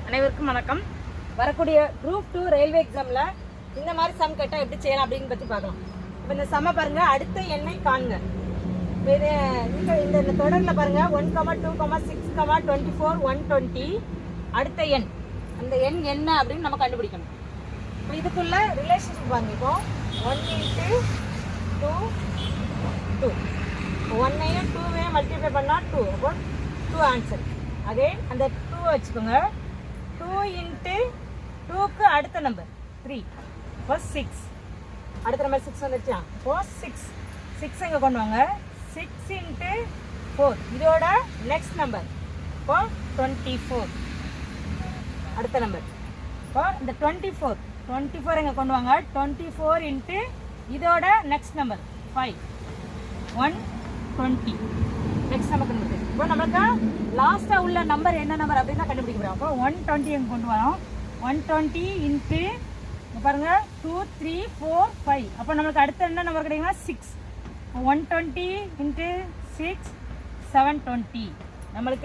அனைவருக்கும் வணக்கம். வரக்கூடிய குரூப் 2 ரயில்வே எக்ஸாமில் இந்த மாதிரி சம் கேட்டால் எப்படி செய்யலாம் அப்படின்னு பற்றி பார்க்கலாம். இப்போ இந்த சம்மை பாருங்கள், அடுத்த எண்ணை காண்க. இது இந்த தொடரில் பாருங்கள் 1, 2, 6, 24, 120 அடுத்த எண். அந்த எண் என்ன அப்படின்னு நம்ம கண்டுபிடிக்கணும். இப்போ இதுக்குள்ள ரிலேஷன்ஷிப் பாருங்க. இப்போ 1 × 2 2 1ஐயும் 2வையும் மல்டிப்ளை பண்ணால் 2. அப்போ 2 ஆன்சர். அதே அந்த 2 வச்சுக்கோங்க. 2 × 2க்கு அடுத்த நம்பர் 3. இப்போ 6. அடுத்த நம்பர் 6 வந்துச்சா? இப்போ 6 எங்கே கொண்டு வாங்க. 6 × 4 இதோட நெக்ஸ்ட் நம்பர். இப்போ 24 அடுத்த நம்பர். இப்போ இந்த 24 எங்கே கொண்டு வாங்க. 24 × இதோட நெக்ஸ்ட் நம்பர் 5. 120 நெக்ஸ்ட் நம்பர் கண்டுபிடிக்கும். இப்போ நம்மளுக்கு லாஸ்ட்டாக உள்ள நம்பர் என்ன நம்பர் அப்படின்னு தான் கண்டுபிடிக்க போகிறோம். அப்போ 120 எங்கே கொண்டு வரோம். 120 × பாருங்கள் 2, 3, 4, 5. அப்போ நம்மளுக்கு அடுத்த என்ன நம்பர் கிடைக்குன்னா 6. 120 × 6 720 நம்மளுக்கு